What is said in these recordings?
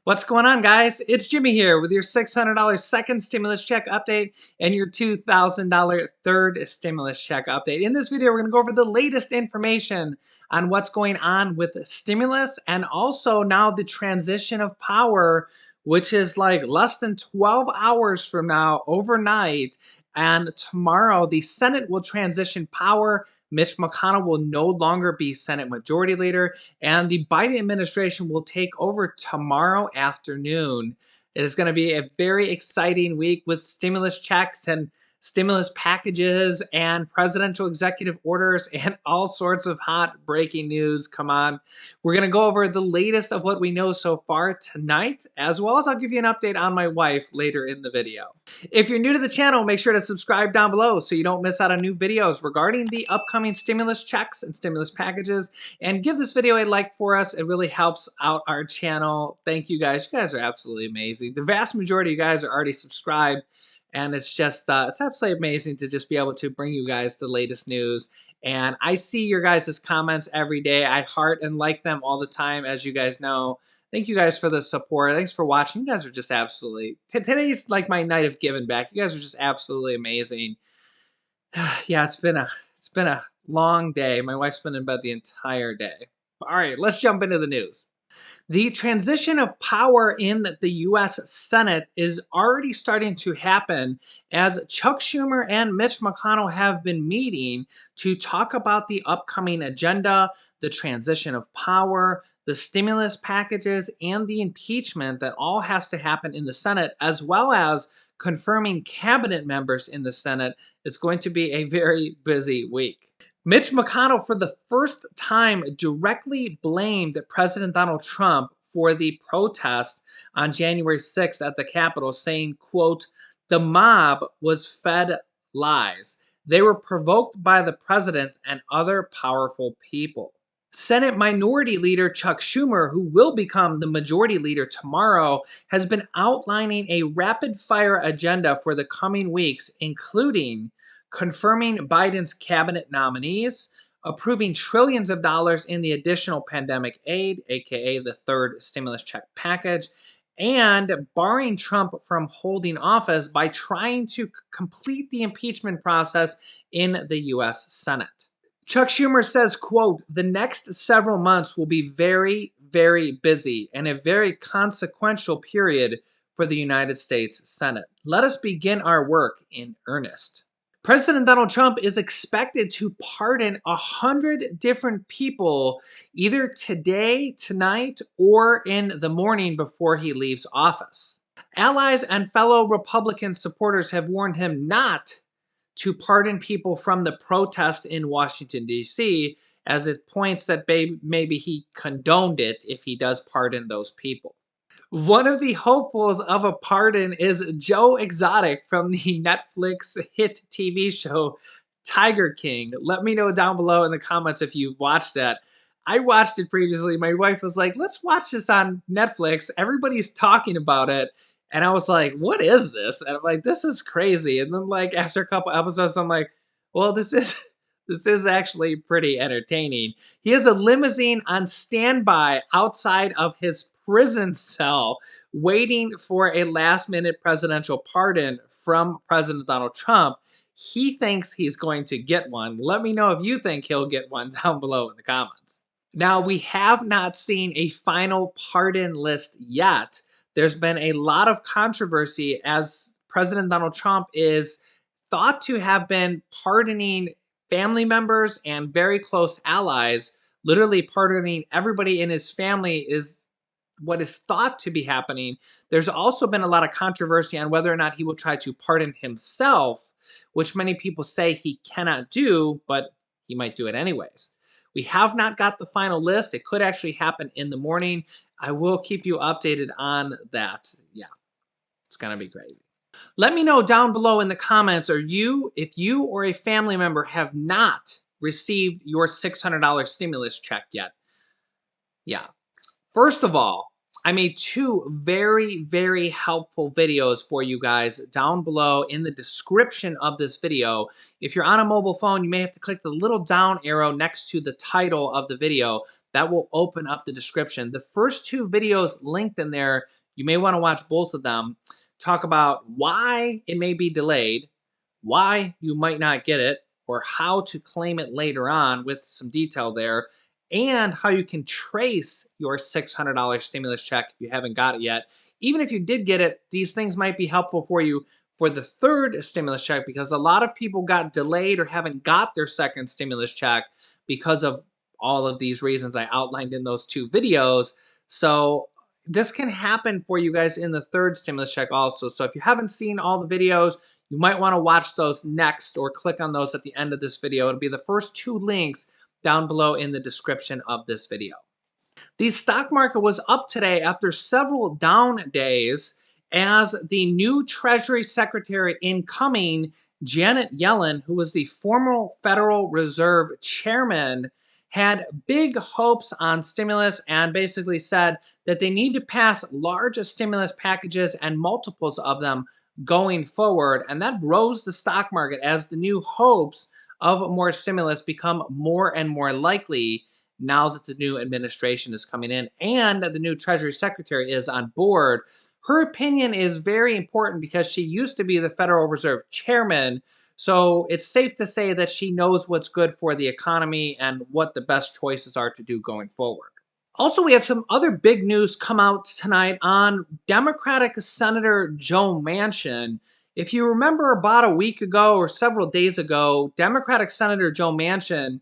What's going on, guys? It's Jimmy here with your $600 second stimulus check update and your $2,000 third stimulus check update. In this video, we're going to go over the latest information on what's going on with stimulus and also now the transition of power, which is like less than 12 hours from now, overnight. And tomorrow, the Senate will transition power. Mitch McConnell will no longer be Senate Majority Leader, and the Biden administration will take over tomorrow afternoon. It is going to be a very exciting week with stimulus checks and stimulus packages and presidential executive orders and all sorts of hot breaking news. Come on. We're going to go over the latest of what we know so far tonight, as well as I'll give you an update on my wife later in the video. If you're new to the channel, make sure to subscribe down below so you don't miss out on new videos regarding the upcoming stimulus checks and stimulus packages. And give this video a like for us. It really helps out our channel. Thank you guys. You guys are absolutely amazing. The vast majority of you guys are already subscribed. And it's just, it's absolutely amazing to just be able to bring you guys the latest news. And I see your guys' comments every day. I heart and like them all the time, as you guys know. Thank you guys for the support. Thanks for watching. You guys are just absolutely... Today's like my night of giving back. You guys are just absolutely amazing. Yeah, it's been a long day. My wife's been in bed the entire day. All right, let's jump into the news. The transition of power in the U.S. Senate is already starting to happen as Chuck Schumer and Mitch McConnell have been meeting to talk about the upcoming agenda, the transition of power, the stimulus packages, and the impeachment that all has to happen in the Senate, as well as confirming cabinet members in the Senate. It's going to be a very busy week. Mitch McConnell, for the first time, directly blamed President Donald Trump for the protest on January 6th at the Capitol, saying, quote, "The mob was fed lies. They were provoked by the president and other powerful people." Senate Minority Leader Chuck Schumer, who will become the Majority Leader tomorrow, has been outlining a rapid-fire agenda for the coming weeks, including confirming Biden's cabinet nominees, approving trillions of dollars in the additional pandemic aid, aka the third stimulus check package, and barring Trump from holding office by trying to complete the impeachment process in the U.S. Senate. Chuck Schumer says, quote, "The next several months will be very, very busy and a very consequential period for the United States Senate. Let us begin our work in earnest." President Donald Trump is expected to pardon 100 different people either today, tonight, or in the morning before he leaves office. Allies and fellow Republican supporters have warned him not to pardon people from the protest in Washington, D.C., as it points that maybe he condoned it if he does pardon those people. One of the hopefuls of a pardon is Joe Exotic from the Netflix hit TV show Tiger King. Let me know down below in the comments if you watched that. I watched it previously. My wife was like, let's watch this on Netflix. Everybody's talking about it. And I was like, what is this? And I'm like, this is crazy. And then like after a couple episodes, I'm like, well, this is actually pretty entertaining. He has a limousine on standby outside of his prison cell waiting for a last-minute presidential pardon from President Donald Trump. He thinks he's going to get one. Let me know if you think he'll get one down below in the comments. Now, we have not seen a final pardon list yet. There's been a lot of controversy as President Donald Trump is thought to have been pardoning family members and very close allies. Literally pardoning everybody in his family is what is thought to be happening. There's also been a lot of controversy on whether or not he will try to pardon himself, which many people say he cannot do, but he might do it anyways. We have not got the final list. It could actually happen in the morning. I will keep you updated on that. Yeah, it's going to be crazy. Let me know down below in the comments, if you or a family member have not received your $600 stimulus check yet. Yeah. First of all, I made two very, very helpful videos for you guys down below in the description of this video. If you're on a mobile phone, you may have to click the little down arrow next to the title of the video. That will open up the description. The first two videos linked in there, you may want to watch both of them. Talk about why it may be delayed, why you might not get it, or how to claim it later on with some detail there, and how you can trace your $600 stimulus check if you haven't got it yet. Even if you did get it, these things might be helpful for you for the third stimulus check, because a lot of people got delayed or haven't got their second stimulus check because of all of these reasons I outlined in those two videos. So this can happen for you guys in the third stimulus check also. So if you haven't seen all the videos, you might want to watch those next or click on those at the end of this video. It'll be the first two links down below in the description of this video. The stock market was up today after several down days as the new Treasury Secretary incoming, Janet Yellen, who was the former Federal Reserve Chairman, had big hopes on stimulus and basically said that they need to pass large stimulus packages and multiples of them going forward. And that rose the stock market as the new hopes of more stimulus become more and more likely now that the new administration is coming in and the new Treasury Secretary is on board. Her opinion is very important because she used to be the Federal Reserve Chairman. So it's safe to say that she knows what's good for the economy and what the best choices are to do going forward. Also, we had some other big news come out tonight on Democratic Senator Joe Manchin. If you remember about a week ago or several days ago, Democratic Senator Joe Manchin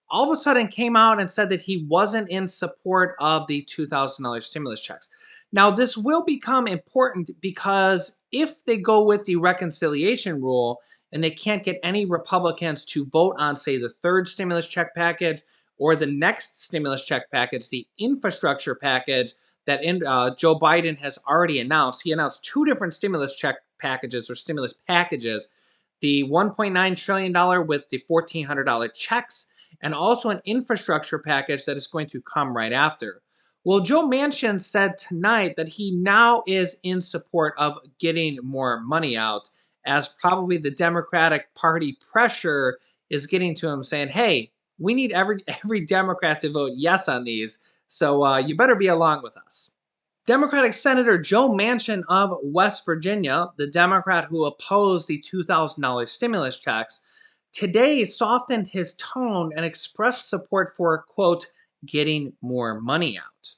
all of a sudden came out and said that he wasn't in support of the $2,000 stimulus checks. Now, this will become important because if they go with the reconciliation rule and they can't get any Republicans to vote on, say, the third stimulus check package or the next stimulus check package, the infrastructure package that Joe Biden has already announced. He announced two different stimulus check packages or stimulus packages, the $1.9 trillion with the $1,400 checks, and also an infrastructure package that is going to come right after. Well, Joe Manchin said tonight that he now is in support of getting more money out, as probably the Democratic Party pressure is getting to him saying, hey, we need every Democrat to vote yes on these, so you better be along with us. Democratic Senator Joe Manchin of West Virginia, the Democrat who opposed the $2,000 stimulus checks, today softened his tone and expressed support for, quote, getting more money out.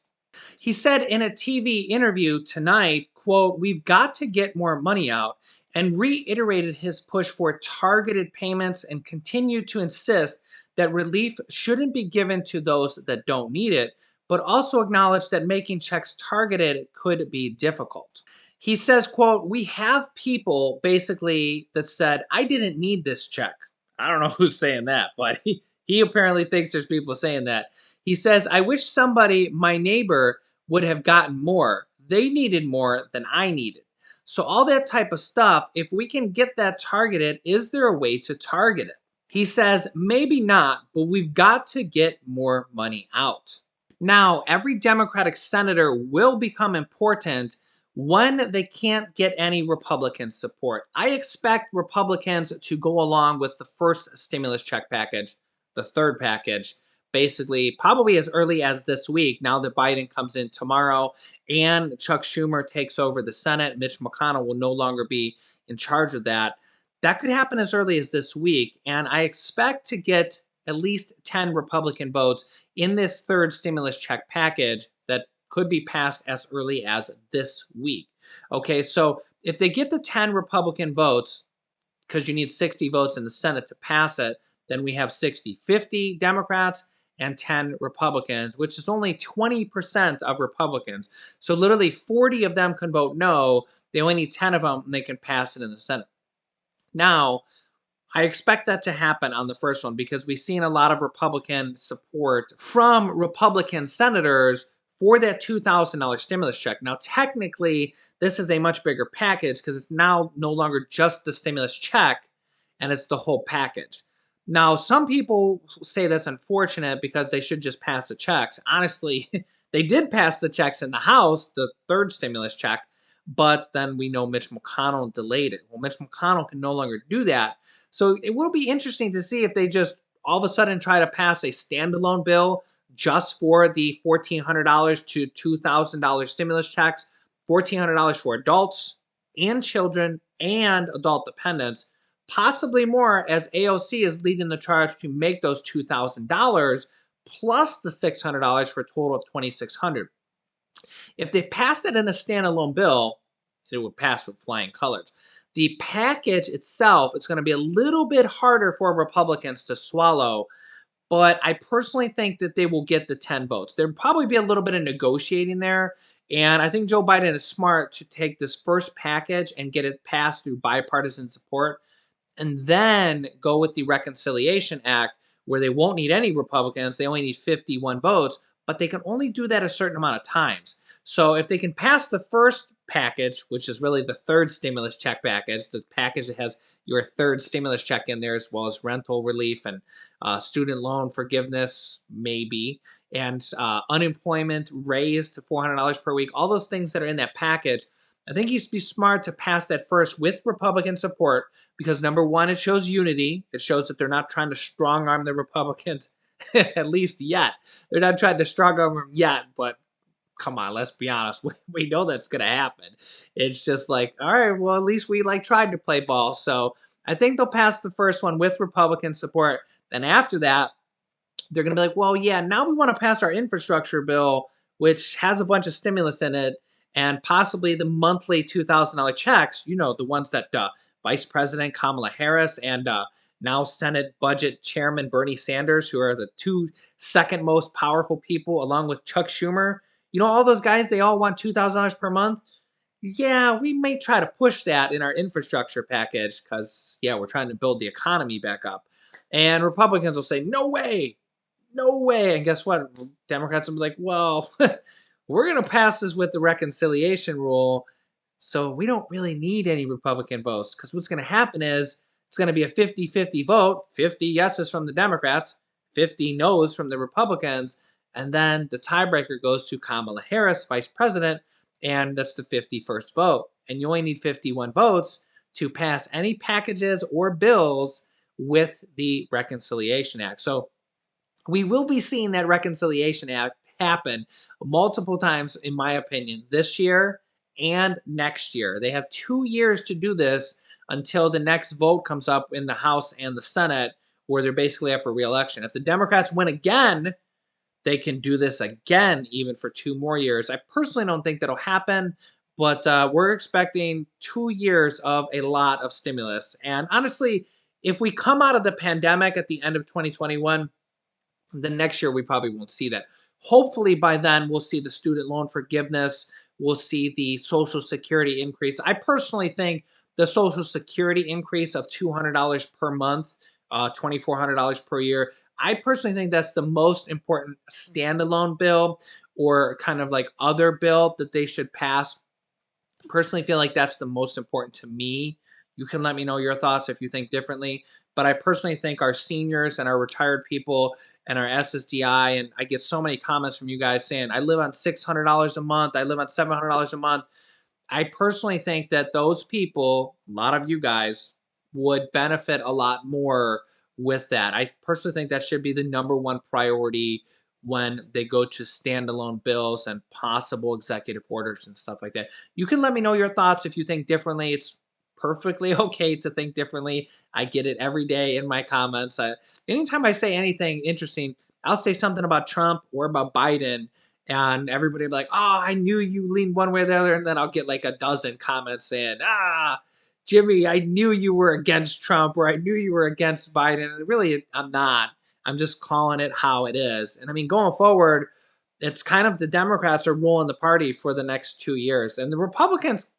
He said in a TV interview tonight, quote, we've got to get more money out, and reiterated his push for targeted payments and continued to insist that relief shouldn't be given to those that don't need it, but also acknowledged that making checks targeted could be difficult. He says, quote, we have people basically that said, I didn't need this check. I don't know who's saying that, but he apparently thinks there's people saying that. He says, I wish somebody, my neighbor, would have gotten more. They needed more than I needed. So all that type of stuff, if we can get that targeted, is there a way to target it? He says, maybe not, but we've got to get more money out. Now, every Democratic senator will become important when they can't get any Republican support. I expect Republicans to go along with the first stimulus check package, the third package, basically probably as early as this week, now that Biden comes in tomorrow and Chuck Schumer takes over the Senate. Mitch McConnell will no longer be in charge of that. That could happen as early as this week, and I expect to get at least 10 Republican votes in this third stimulus check package that could be passed as early as this week. Okay, so if they get the 10 Republican votes, because you need 60 votes in the Senate to pass it, then we have 50 Democrats and 10 Republicans, which is only 20% of Republicans. So literally 40 of them can vote no. They only need 10 of them and they can pass it in the Senate. Now, I expect that to happen on the first one because we've seen a lot of Republican support from Republican senators for that $2,000 stimulus check. Now, technically, this is a much bigger package because it's now no longer just the stimulus check and it's the whole package. Now, some people say that's unfortunate because they should just pass the checks. Honestly, They did pass the checks in the House, the third stimulus check, but then we know Mitch McConnell delayed it. Well, Mitch McConnell can no longer do that. So it will be interesting to see if they just all of a sudden try to pass a standalone bill just for the $1,400 to $2,000 stimulus checks, $1,400 for adults and children and adult dependents, possibly more, as AOC is leading the charge to make those $2,000 plus the $600 for a total of $2,600. If they passed it in a standalone bill, it would pass with flying colors. The package itself, it's going to be a little bit harder for Republicans to swallow, but I personally think that they will get the 10 votes. There'll probably be a little bit of negotiating there. And I think Joe Biden is smart to take this first package and get it passed through bipartisan support, and then go with the Reconciliation Act, where they won't need any Republicans. They only need 51 votes, but they can only do that a certain amount of times. So if they can pass the first package, which is really the third stimulus check package, the package that has your third stimulus check in there, as well as rental relief and student loan forgiveness, maybe, and unemployment raised to $400 per week, all those things that are in that package. I think he'd be smart to pass that first with Republican support because, number one, it shows unity. It shows that they're not trying to strong arm the Republicans, at least yet. They're not trying to strong arm them yet, but come on, let's be honest. We know that's going to happen. It's just like, all right, well, at least we tried to play ball. So I think they'll pass the first one with Republican support. Then after that, they're going to be like, well, yeah, now we want to pass our infrastructure bill, which has a bunch of stimulus in it, and possibly the monthly $2,000 checks, the ones that Vice President Kamala Harris and now Senate Budget Chairman Bernie Sanders, who are the two second most powerful people, along with Chuck Schumer. All those guys, they all want $2,000 per month. Yeah, we may try to push that in our infrastructure package because, yeah, we're trying to build the economy back up. And Republicans will say, no way, no way. And guess what? Democrats will be like, well, we're going to pass this with the reconciliation rule. So we don't really need any Republican votes because what's going to happen is it's going to be a 50-50 vote, 50 yeses from the Democrats, 50 noes from the Republicans. And then the tiebreaker goes to Kamala Harris, vice president, and that's the 51st vote. And you only need 51 votes to pass any packages or bills with the Reconciliation Act. So we will be seeing that Reconciliation Act happen multiple times, in my opinion, this year and next year. They have 2 years to do this until the next vote comes up in the House and the Senate, where they're basically up for re-election. If the Democrats win again, they can do this again, even for 2 more years. I personally don't think that'll happen, but we're expecting 2 years of a lot of stimulus. And honestly, if we come out of the pandemic at the end of 2021, the next year we probably won't see that. Hopefully by then we'll see the student loan forgiveness, we'll see the Social Security increase. I personally think the Social Security increase of $200 per month, $2,400 per year, I personally think that's the most important standalone bill or kind of like other bill that they should pass. Personally feel like that's the most important to me. You can let me know your thoughts if you think differently. But I personally think our seniors and our retired people and our SSDI, and I get so many comments from you guys saying, I live on $600 a month, I live on $700 a month. I personally think that those people, a lot of you guys, would benefit a lot more with that. I personally think that should be the number one priority when they go to standalone bills and possible executive orders and stuff like that. You can let me know your thoughts if you think differently. It's perfectly okay to think differently. I get it every day in my comments. Anytime I say anything interesting, I'll say something about Trump or about Biden, and everybody will be like, oh, I knew you leaned one way or the other. And then I'll get like a dozen comments saying, Jimmy, I knew you were against Trump or I knew you were against Biden. And really, I'm not. I'm just calling it how it is. And I mean, going forward, it's kind of the Democrats are ruling the party for the next 2 years. And the Republicans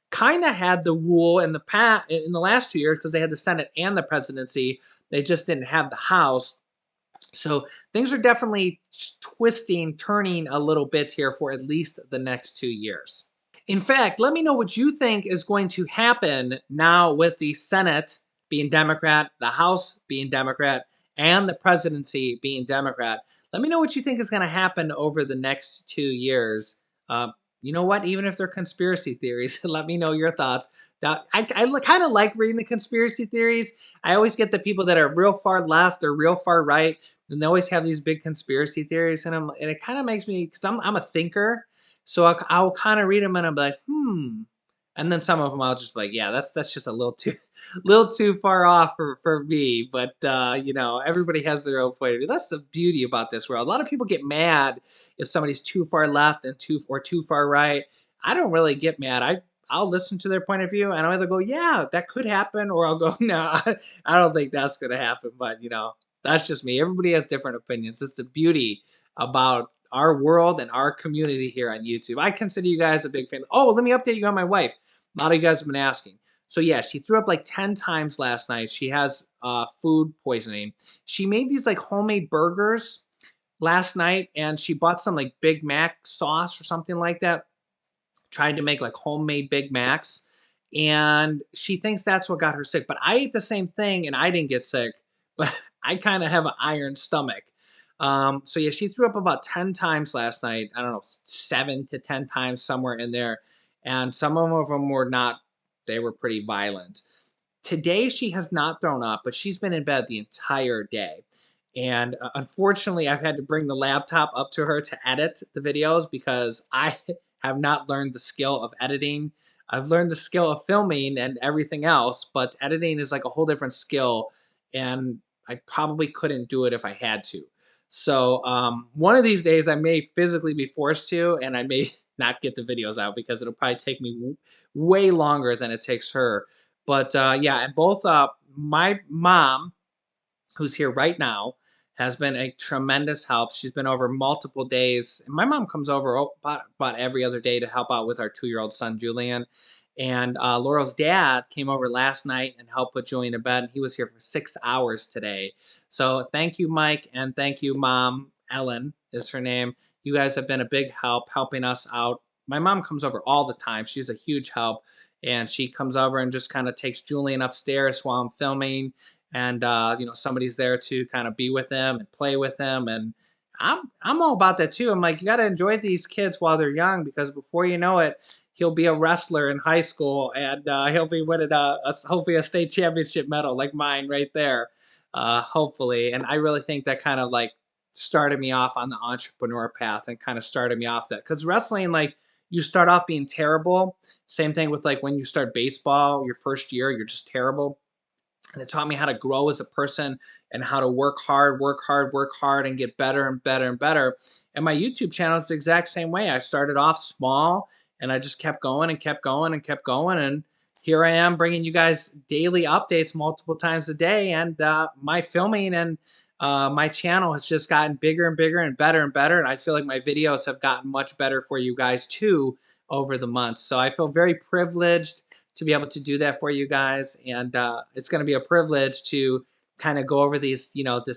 kind of had the rule in the last 2 years because they had the Senate and the presidency. They just didn't have the House. So things are definitely twisting, turning a little bit here for at least the next 2 years. In fact, let me know what you think is going to happen now with the Senate being Democrat, the House being Democrat, and the presidency being Democrat. Let me know what you think is going to happen over the next 2 years. Uh, you know what? Even if they're conspiracy theories, let me know your thoughts. I kind of like reading the conspiracy theories. I always get the people that are real far left or real far right, and they always have these big conspiracy theories, and it kind of makes me, because I'm a thinker, so I'll kind of read them and I'm like, and then some of them I'll just be like, yeah, that's just a little too little too far off for me. But everybody has their own point of view. That's the beauty about this world. A lot of people get mad if somebody's too far left and too far right. I don't really get mad. I'll listen to their point of view and I'll either go, yeah, that could happen, or I'll go, no, I don't think that's gonna happen. But that's just me. Everybody has different opinions. It's the beauty about our world and our community here on YouTube. I consider you guys a big fan. Oh, let me update you on my wife. A lot of you guys have been asking. So yeah, she threw up like 10 times last night. She has food poisoning. She made these like homemade burgers last night, and she bought some like Big Mac sauce or something like that. Tried to make like homemade Big Macs, and she thinks that's what got her sick. But I ate the same thing and I didn't get sick, but I kind of have an iron stomach. So yeah, she threw up about 10 times last night. I don't know, 7 to 10 times, somewhere in there. And some of them were not, they were pretty violent. Today she has not thrown up, but she's been in bed the entire day. And unfortunately, I've had to bring the laptop up to her to edit the videos because I have not learned the skill of editing. I've learned the skill of filming and everything else, but editing is like a whole different skill, and I probably couldn't do it if I had to. So one of these days, I may physically be forced to, and I may not get the videos out because it'll probably take me way longer than it takes her. But yeah, and both my mom, who's here right now, has been a tremendous help. She's been over multiple days. And my mom comes over about every other day to help out with our 2-year-old son, Julian. And Laurel's dad came over last night and helped put Julian to bed. And he was here for 6 hours today. So thank you, Mike, and thank you, Mom. Ellen is her name. You guys have been a big help helping us out. My mom comes over all the time. She's a huge help. And she comes over and just kind of takes Julian upstairs while I'm filming, and somebody's there to kind of be with them and play with them, and I'm all about that too. I'm like, you got to enjoy these kids while they're young, because before you know it, he'll be a wrestler in high school, and he'll be winning hopefully a state championship medal like mine right there, hopefully. And I really think that kind of like started me off on the entrepreneur path and kind of started me off that, because wrestling, like, you start off being terrible. Same thing with like when you start baseball, your first year, you're just terrible, and it taught me how to grow as a person and how to work hard, work hard, work hard, and get better and better and better. And my YouTube channel is the exact same way. I started off small and I just kept going and kept going and kept going. And here I am bringing you guys daily updates multiple times a day. And my filming and my channel has just gotten bigger and bigger and better and better. And I feel like my videos have gotten much better for you guys too over the months. So I feel very privileged to be able to do that for you guys. And it's going to be a privilege to kind of go over this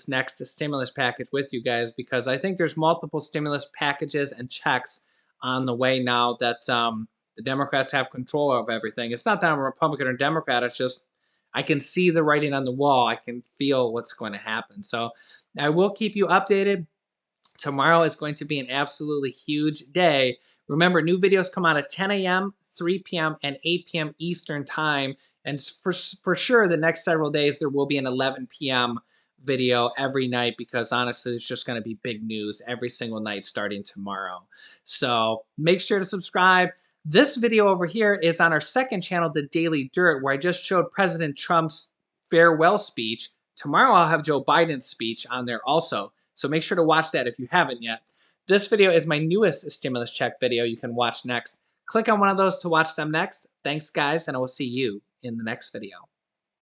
next stimulus package with you guys, because I think there's multiple stimulus packages and checks on the way now that the Democrats have control of everything. It's not that I'm a Republican or Democrat. It's just I can see the writing on the wall. I can feel what's going to happen. So I will keep you updated. Tomorrow is going to be an absolutely huge day. Remember, new videos come out at 10 a.m., 3 p.m., and 8 p.m. Eastern Time. And for sure, the next several days, there will be an 11 p.m. video every night, because honestly, it's just going to be big news every single night starting tomorrow. So make sure to subscribe. This video over here is on our second channel, The Daily Dirt, where I just showed President Trump's farewell speech. Tomorrow, I'll have Joe Biden's speech on there also. So make sure to watch that if you haven't yet. This video is my newest stimulus check video you can watch next. Click on one of those to watch them next. Thanks, guys, and I will see you in the next video.